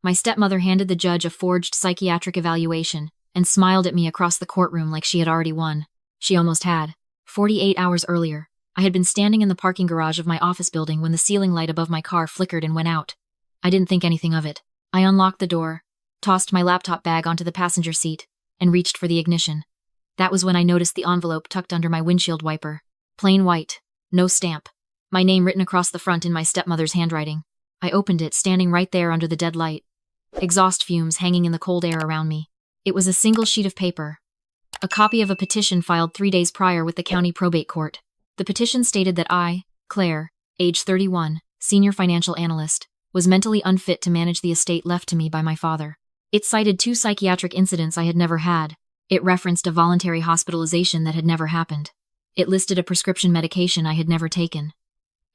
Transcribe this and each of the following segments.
My stepmother handed the judge a forged psychiatric evaluation and smiled at me across the courtroom like she had already won. She almost had. 48 hours earlier, I had been standing in the parking garage of my office building when the ceiling light above my car flickered and went out. I didn't think anything of it. I unlocked the door, tossed my laptop bag onto the passenger seat, and reached for the ignition. That was when I noticed the envelope tucked under my windshield wiper. Plain white, no stamp. My name written across the front in my stepmother's handwriting. I opened it, standing right there under the dead light. Exhaust fumes hanging in the cold air around me. It was a single sheet of paper. A copy of a petition filed 3 days prior with the county probate court. The petition stated that I, Claire, age 31, senior financial analyst, was mentally unfit to manage the estate left to me by my father. It cited 2 psychiatric incidents I had never had. It referenced a voluntary hospitalization that had never happened. It listed a prescription medication I had never taken.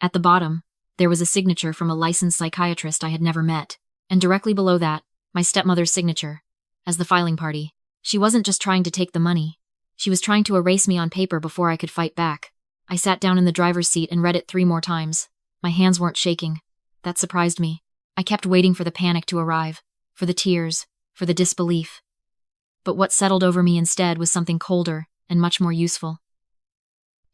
At the bottom, there was a signature from a licensed psychiatrist I had never met, and directly below that, my stepmother's signature. As the filing party, she wasn't just trying to take the money. She was trying to erase me on paper before I could fight back. I sat down in the driver's seat and read it 3 more times. My hands weren't shaking. That surprised me. I kept waiting for the panic to arrive, for the tears, for the disbelief. But what settled over me instead was something colder and much more useful.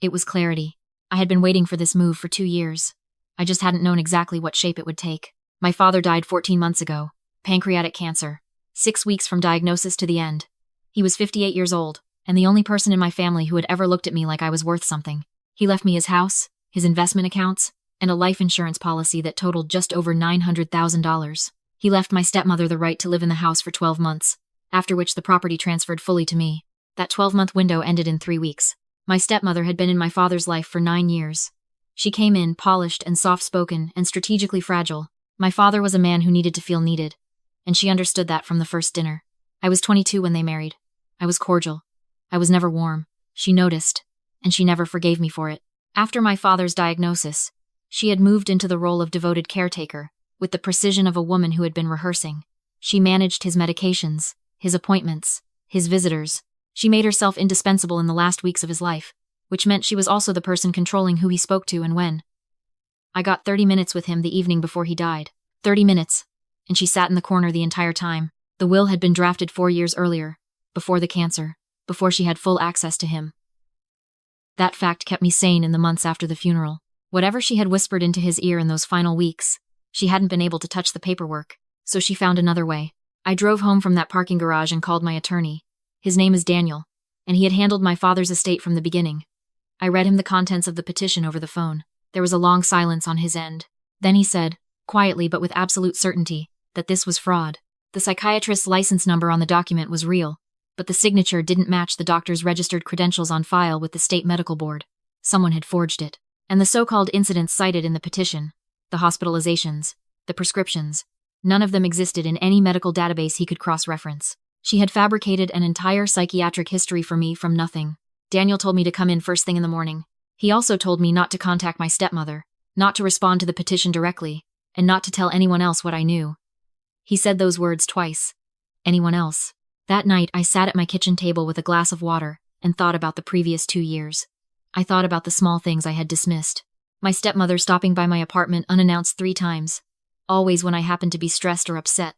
It was clarity. I had been waiting for this move for 2 years. I just hadn't known exactly what shape it would take. My father died 14 months ago. Pancreatic cancer. 6 weeks from diagnosis to the end. He was 58 years old, and the only person in my family who had ever looked at me like I was worth something. He left me his house, his investment accounts, and a life insurance policy that totaled just over $900,000. He left my stepmother the right to live in the house for 12 months, after which the property transferred fully to me. That 12-month window ended in 3 weeks. My stepmother had been in my father's life for 9 years. She came in polished and soft-spoken and strategically fragile. My father was a man who needed to feel needed, and she understood that from the first dinner. I was 22 when they married. I was cordial. I was never warm. She noticed, and she never forgave me for it. After my father's diagnosis, she had moved into the role of devoted caretaker, with the precision of a woman who had been rehearsing. She managed his medications, his appointments, his visitors. She made herself indispensable in the last weeks of his life, which meant she was also the person controlling who he spoke to and when. I got 30 minutes with him the evening before he died. 30 minutes. And she sat in the corner the entire time. The will had been drafted 4 years earlier, before the cancer, before she had full access to him. That fact kept me sane in the months after the funeral. Whatever she had whispered into his ear in those final weeks, she hadn't been able to touch the paperwork, so she found another way. I drove home from that parking garage and called my attorney. His name is Daniel, and he had handled my father's estate from the beginning. I read him the contents of the petition over the phone. There was a long silence on his end. Then he said, quietly but with absolute certainty, that this was fraud. The psychiatrist's license number on the document was real, but the signature didn't match the doctor's registered credentials on file with the state medical board. Someone had forged it. And the so-called incidents cited in the petition, the hospitalizations, the prescriptions, none of them existed in any medical database he could cross-reference. She had fabricated an entire psychiatric history for me from nothing. Daniel told me to come in first thing in the morning. He also told me not to contact my stepmother, not to respond to the petition directly, and not to tell anyone else what I knew. He said those words twice. Anyone else. That night, I sat at my kitchen table with a glass of water and thought about the previous 2 years. I thought about the small things I had dismissed. My stepmother stopping by my apartment unannounced 3 times. Always when I happened to be stressed or upset.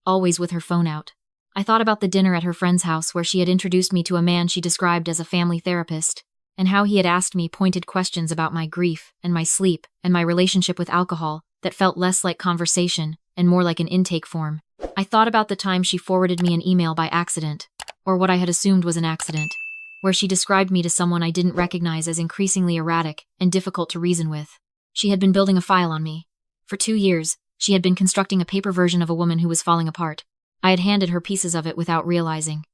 Always with her phone out. I thought about the dinner at her friend's house where she had introduced me to a man she described as a family therapist, and how he had asked me pointed questions about my grief and my sleep and my relationship with alcohol that felt less like conversation and more like an intake form. I thought about the time she forwarded me an email by accident, or what I had assumed was an accident, where she described me to someone I didn't recognize as increasingly erratic and difficult to reason with. She had been building a file on me. For 2 years, she had been constructing a paper version of a woman who was falling apart. I had handed her pieces of it without realizing.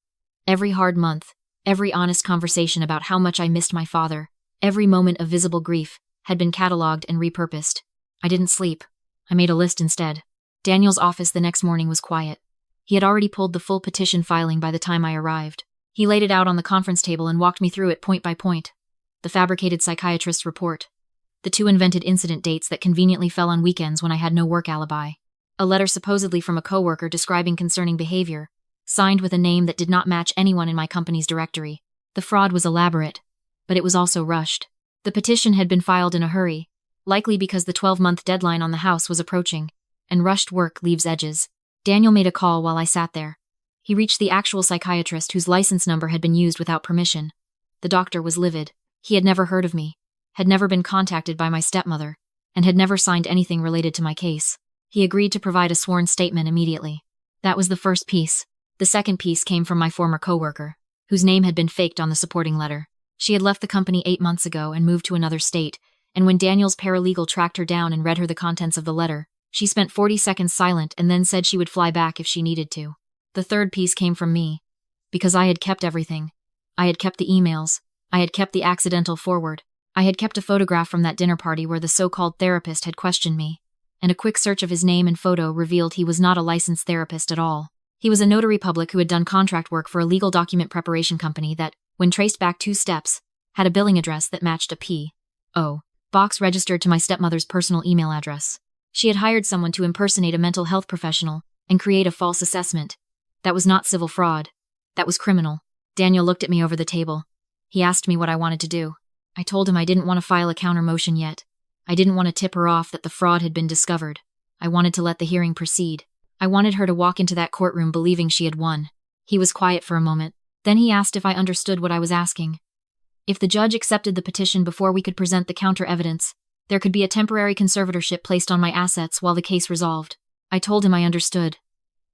Every hard month, every honest conversation about how much I missed my father, every moment of visible grief, had been cataloged and repurposed. I didn't sleep. I made a list instead. Daniel's office the next morning was quiet. He had already pulled the full petition filing by the time I arrived. He laid it out on the conference table and walked me through it point by point. The fabricated psychiatrist's report. The 2 invented incident dates that conveniently fell on weekends when I had no work alibi. A letter supposedly from a coworker describing concerning behavior, signed with a name that did not match anyone in my company's directory. The fraud was elaborate, but it was also rushed. The petition had been filed in a hurry, likely because the 12-month deadline on the house was approaching, and rushed work leaves edges. Daniel made a call while I sat there. He reached the actual psychiatrist whose license number had been used without permission. The doctor was livid. He had never heard of me, had never been contacted by my stepmother, and had never signed anything related to my case. He agreed to provide a sworn statement immediately. That was the first piece. The second piece came from my former coworker, whose name had been faked on the supporting letter. She had left the company 8 months ago and moved to another state, and when Daniel's paralegal tracked her down and read her the contents of the letter, she spent 40 seconds silent and then said she would fly back if she needed to. The third piece came from me, because I had kept everything. I had kept the emails. I had kept the accidental forward. I had kept a photograph from that dinner party where the so-called therapist had questioned me, and a quick search of his name and photo revealed he was not a licensed therapist at all. He was a notary public who had done contract work for a legal document preparation company that, when traced back 2 steps, had a billing address that matched a P.O. box registered to my stepmother's personal email address. She had hired someone to impersonate a mental health professional and create a false assessment. That was not civil fraud. That was criminal. Daniel looked at me over the table. He asked me what I wanted to do. I told him I didn't want to file a counter motion yet. I didn't want to tip her off that the fraud had been discovered. I wanted to let the hearing proceed. I wanted her to walk into that courtroom believing she had won. He was quiet for a moment. Then he asked if I understood what I was asking. If the judge accepted the petition before we could present the counter evidence, there could be a temporary conservatorship placed on my assets while the case resolved. I told him I understood.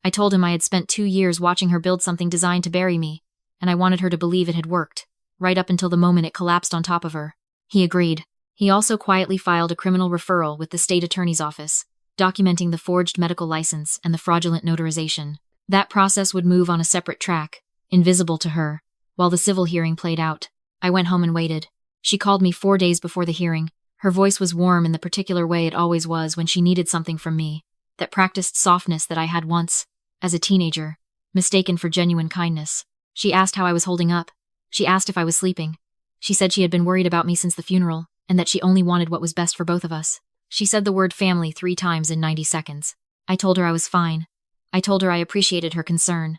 I told him I had spent 2 years watching her build something designed to bury me, and I wanted her to believe it had worked, right up until the moment it collapsed on top of her. He agreed. He also quietly filed a criminal referral with the state attorney's office, documenting the forged medical license and the fraudulent notarization. That process would move on a separate track, invisible to her, while the civil hearing played out. I went home and waited. She called me 4 days before the hearing. Her voice was warm in the particular way it always was when she needed something from me, that practiced softness that I had once, as a teenager, mistaken for genuine kindness. She asked how I was holding up. She asked if I was sleeping. She said she had been worried about me since the funeral, and that she only wanted what was best for both of us. She said the word family 3 times in 90 seconds. I told her I was fine. I told her I appreciated her concern.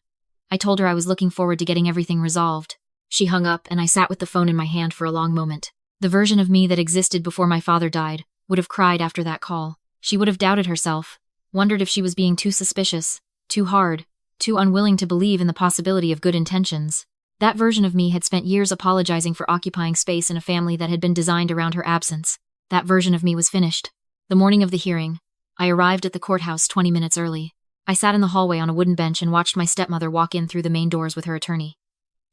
I told her I was looking forward to getting everything resolved. She hung up, and I sat with the phone in my hand for a long moment. The version of me that existed before my father died would have cried after that call. She would have doubted herself, wondered if she was being too suspicious, too hard, too unwilling to believe in the possibility of good intentions. That version of me had spent years apologizing for occupying space in a family that had been designed around her absence. That version of me was finished. The morning of the hearing, I arrived at the courthouse 20 minutes early. I sat in the hallway on a wooden bench and watched my stepmother walk in through the main doors with her attorney.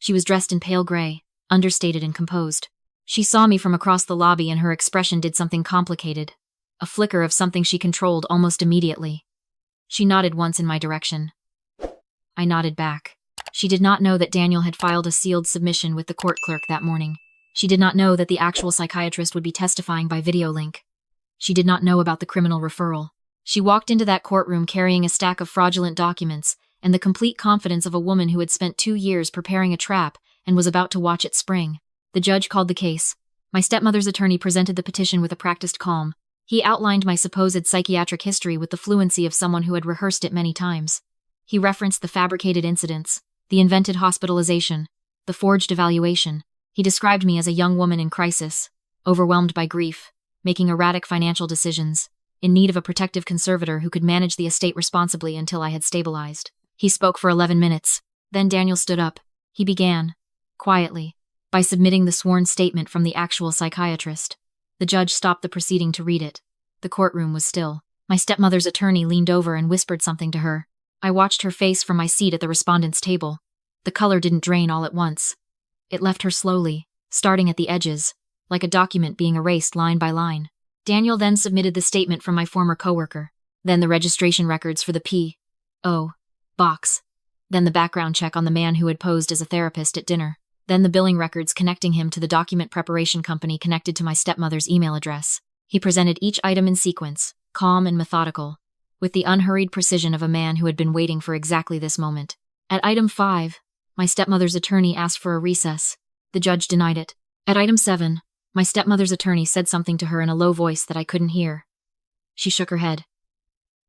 She was dressed in pale gray, understated and composed. She saw me from across the lobby and her expression did something complicated, a flicker of something she controlled almost immediately. She nodded once in my direction. I nodded back. She did not know that Daniel had filed a sealed submission with the court clerk that morning. She did not know that the actual psychiatrist would be testifying by video link. She did not know about the criminal referral. She walked into that courtroom carrying a stack of fraudulent documents and the complete confidence of a woman who had spent 2 years preparing a trap and was about to watch it spring. The judge called the case. My stepmother's attorney presented the petition with a practiced calm. He outlined my supposed psychiatric history with the fluency of someone who had rehearsed it many times. He referenced the fabricated incidents, the invented hospitalization, the forged evaluation. He described me as a young woman in crisis, overwhelmed by grief, making erratic financial decisions, in need of a protective conservator who could manage the estate responsibly until I had stabilized. He spoke for 11 minutes. Then Daniel stood up. He began, quietly, by submitting the sworn statement from the actual psychiatrist. The judge stopped the proceeding to read it. The courtroom was still. My stepmother's attorney leaned over and whispered something to her. I watched her face from my seat at the respondent's table. The color didn't drain all at once. It left her slowly, starting at the edges, like a document being erased line by line. Daniel then submitted the statement from my former coworker, then the registration records for the P.O. box, then the background check on the man who had posed as a therapist at dinner, then the billing records connecting him to the document preparation company connected to my stepmother's email address. He presented each item in sequence, calm and methodical, with the unhurried precision of a man who had been waiting for exactly this moment. At item 5, my stepmother's attorney asked for a recess. The judge denied it. At item 7, my stepmother's attorney said something to her in a low voice that I couldn't hear. She shook her head.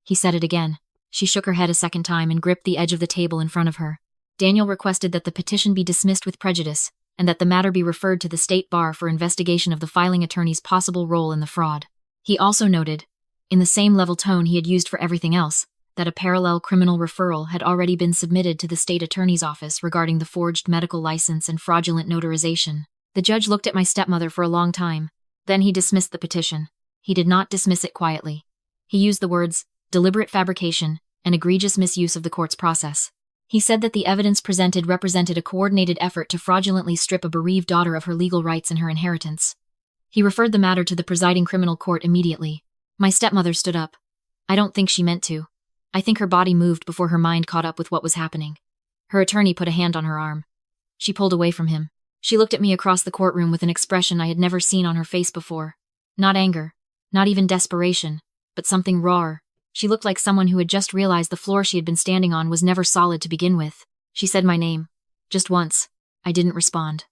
He said it again. She shook her head a second time and gripped the edge of the table in front of her. Daniel requested that the petition be dismissed with prejudice, and that the matter be referred to the state bar for investigation of the filing attorney's possible role in the fraud. He also noted, in the same level tone he had used for everything else, that a parallel criminal referral had already been submitted to the state attorney's office regarding the forged medical license and fraudulent notarization. The judge looked at my stepmother for a long time. Then he dismissed the petition. He did not dismiss it quietly. He used the words, deliberate fabrication, and egregious misuse of the court's process. He said that the evidence presented represented a coordinated effort to fraudulently strip a bereaved daughter of her legal rights and her inheritance. He referred the matter to the presiding criminal court immediately. My stepmother stood up. I don't think she meant to. I think her body moved before her mind caught up with what was happening. Her attorney put a hand on her arm. She pulled away from him. She looked at me across the courtroom with an expression I had never seen on her face before. Not anger, not even desperation, but something rawer. She looked like someone who had just realized the floor she had been standing on was never solid to begin with. She said my name. Just once. I didn't respond.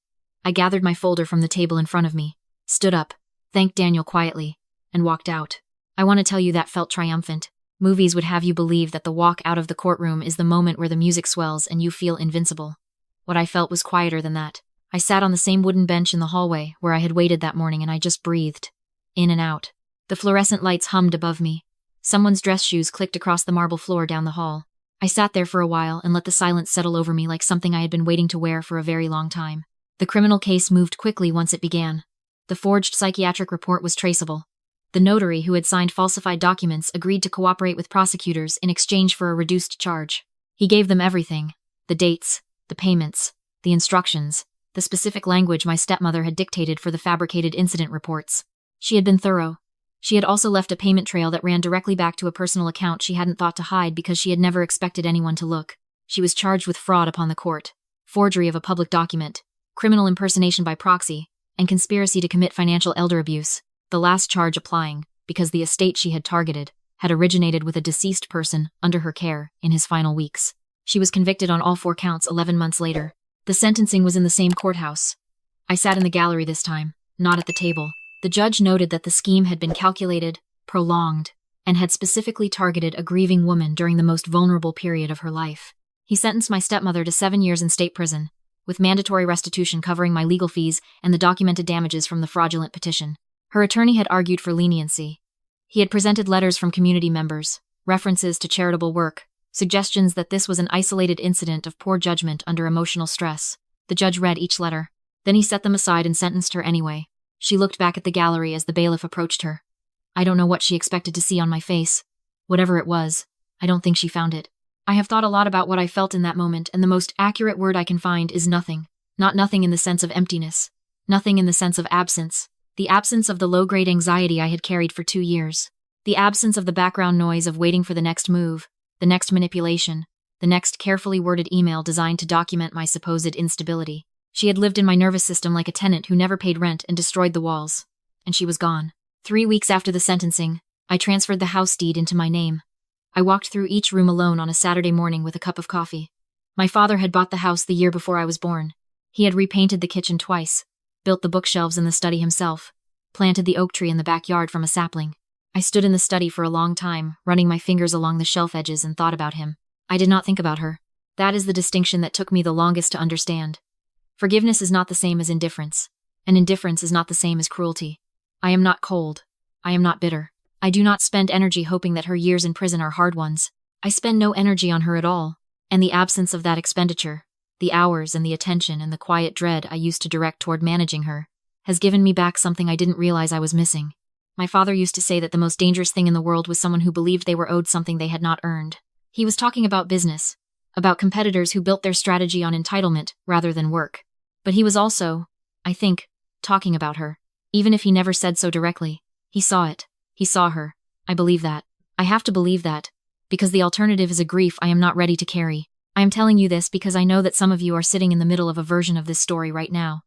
I gathered my folder from the table in front of me, stood up, thanked Daniel quietly, and walked out. I want to tell you that felt triumphant. Movies would have you believe that the walk out of the courtroom is the moment where the music swells and you feel invincible. What I felt was quieter than that. I sat on the same wooden bench in the hallway where I had waited that morning, and I just breathed. In and out. The fluorescent lights hummed above me. Someone's dress shoes clicked across the marble floor down the hall. I sat there for a while and let the silence settle over me like something I had been waiting to wear for a very long time. The criminal case moved quickly once it began. The forged psychiatric report was traceable. The notary who had signed falsified documents agreed to cooperate with prosecutors in exchange for a reduced charge. He gave them everything: the dates, the payments, the instructions, the specific language my stepmother had dictated for the fabricated incident reports. She had been thorough. She had also left a payment trail that ran directly back to a personal account she hadn't thought to hide because she had never expected anyone to look. She was charged with fraud upon the court, forgery of a public document, criminal impersonation by proxy, and conspiracy to commit financial elder abuse, the last charge applying because the estate she had targeted had originated with a deceased person under her care in his final weeks. She was convicted on all 4 counts 11 months later. The sentencing was in the same courthouse. I sat in the gallery this time, not at the table. The judge noted that the scheme had been calculated, prolonged, and had specifically targeted a grieving woman during the most vulnerable period of her life. He sentenced my stepmother to 7 years in state prison, with mandatory restitution covering my legal fees and the documented damages from the fraudulent petition. Her attorney had argued for leniency. He had presented letters from community members, references to charitable work, suggestions that this was an isolated incident of poor judgment under emotional stress. The judge read each letter. Then he set them aside and sentenced her anyway. She looked back at the gallery as the bailiff approached her. I don't know what she expected to see on my face. Whatever it was, I don't think she found it. I have thought a lot about what I felt in that moment, and the most accurate word I can find is nothing. Not nothing in the sense of emptiness. Nothing in the sense of absence. The absence of the low-grade anxiety I had carried for 2 years. The absence of the background noise of waiting for the next move, the next manipulation, the next carefully worded email designed to document my supposed instability. She had lived in my nervous system like a tenant who never paid rent and destroyed the walls. And she was gone. 3 weeks after the sentencing, I transferred the house deed into my name. I walked through each room alone on a Saturday morning with a cup of coffee. My father had bought the house the year before I was born. He had repainted the kitchen twice, built the bookshelves in the study himself, planted the oak tree in the backyard from a sapling. I stood in the study for a long time, running my fingers along the shelf edges, and thought about him. I did not think about her. That is the distinction that took me the longest to understand. Forgiveness is not the same as indifference, and indifference is not the same as cruelty. I am not cold. I am not bitter. I do not spend energy hoping that her years in prison are hard ones. I spend no energy on her at all, and the absence of that expenditure, the hours and the attention and the quiet dread I used to direct toward managing her, has given me back something I didn't realize I was missing. My father used to say that the most dangerous thing in the world was someone who believed they were owed something they had not earned. He was talking about business, about competitors who built their strategy on entitlement rather than work. But he was also, I think, talking about her. Even if he never said so directly, he saw it. He saw her. I believe that. I have to believe that, because the alternative is a grief I am not ready to carry. I am telling you this because I know that some of you are sitting in the middle of a version of this story right now.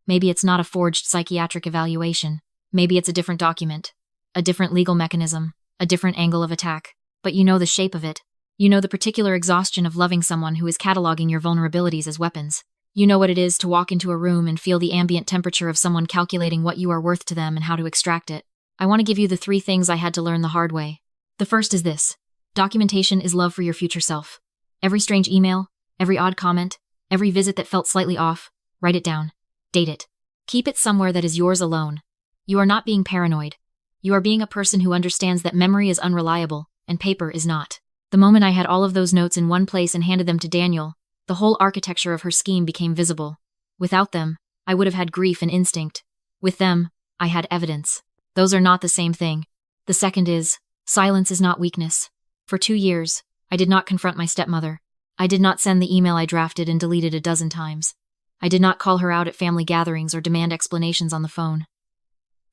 Maybe it's not a forged psychiatric evaluation. Maybe it's a different document, a different legal mechanism, a different angle of attack. But you know the shape of it. You know the particular exhaustion of loving someone who is cataloging your vulnerabilities as weapons. You know what it is to walk into a room and feel the ambient temperature of someone calculating what you are worth to them and how to extract it. I want to give you the 3 things I had to learn the hard way. The first is this. Documentation is love for your future self. Every strange email, every odd comment, every visit that felt slightly off, write it down. Date it. Keep it somewhere that is yours alone. You are not being paranoid. You are being a person who understands that memory is unreliable, and paper is not. The moment I had all of those notes in one place and handed them to Daniel, the whole architecture of her scheme became visible. Without them, I would have had grief and instinct. With them, I had evidence. Those are not the same thing. The second is, silence is not weakness. For 2 years, I did not confront my stepmother. I did not send the email I drafted and deleted a dozen times. I did not call her out at family gatherings or demand explanations on the phone.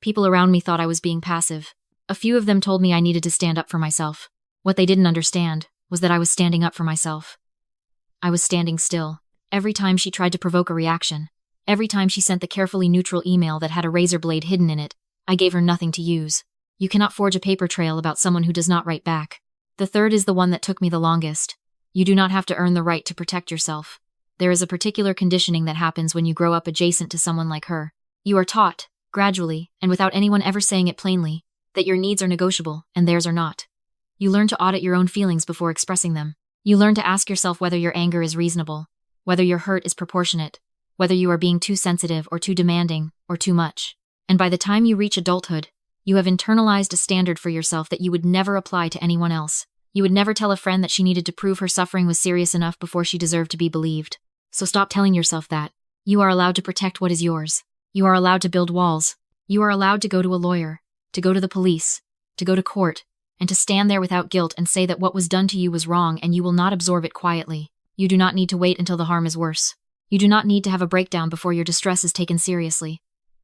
People around me thought I was being passive. A few of them told me I needed to stand up for myself. What they didn't understand was that I was standing up for myself. I was standing still. Every time she tried to provoke a reaction, every time she sent the carefully neutral email that had a razor blade hidden in it, I gave her nothing to use. You cannot forge a paper trail about someone who does not write back. The third is the one that took me the longest. You do not have to earn the right to protect yourself. There is a particular conditioning that happens when you grow up adjacent to someone like her. You are taught, gradually, and without anyone ever saying it plainly, that your needs are negotiable and theirs are not. You learn to audit your own feelings before expressing them. You learn to ask yourself whether your anger is reasonable, whether your hurt is proportionate, whether you are being too sensitive or too demanding or too much. And by the time you reach adulthood, you have internalized a standard for yourself that you would never apply to anyone else. You would never tell a friend that she needed to prove her suffering was serious enough before she deserved to be believed. So stop telling yourself that. You are allowed to protect what is yours. You are allowed to build walls. You are allowed to go to a lawyer, to go to the police, to go to court, and to stand there without guilt and say that what was done to you was wrong and you will not absorb it quietly. You do not need to wait until the harm is worse. You do not need to have a breakdown before your distress is taken seriously.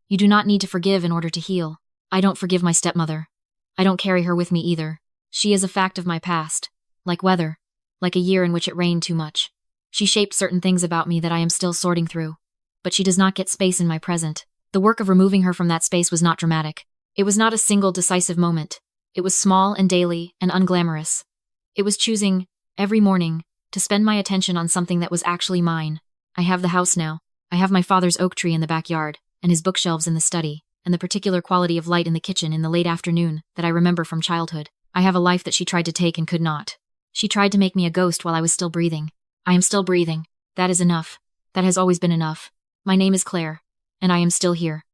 You do not need to forgive in order to heal. I don't forgive my stepmother. I don't carry her with me either. She is a fact of my past. Like weather. Like a year in which it rained too much. She shaped certain things about me that I am still sorting through. But she does not get space in my present. The work of removing her from that space was not dramatic. It was not a single decisive moment. It was small and daily and unglamorous. It was choosing, every morning, to spend my attention on something that was actually mine. I have the house now. I have my father's oak tree in the backyard, and his bookshelves in the study, and the particular quality of light in the kitchen in the late afternoon that I remember from childhood. I have a life that she tried to take and could not. She tried to make me a ghost while I was still breathing. I am still breathing. That is enough. That has always been enough. My name is Claire, and I am still here.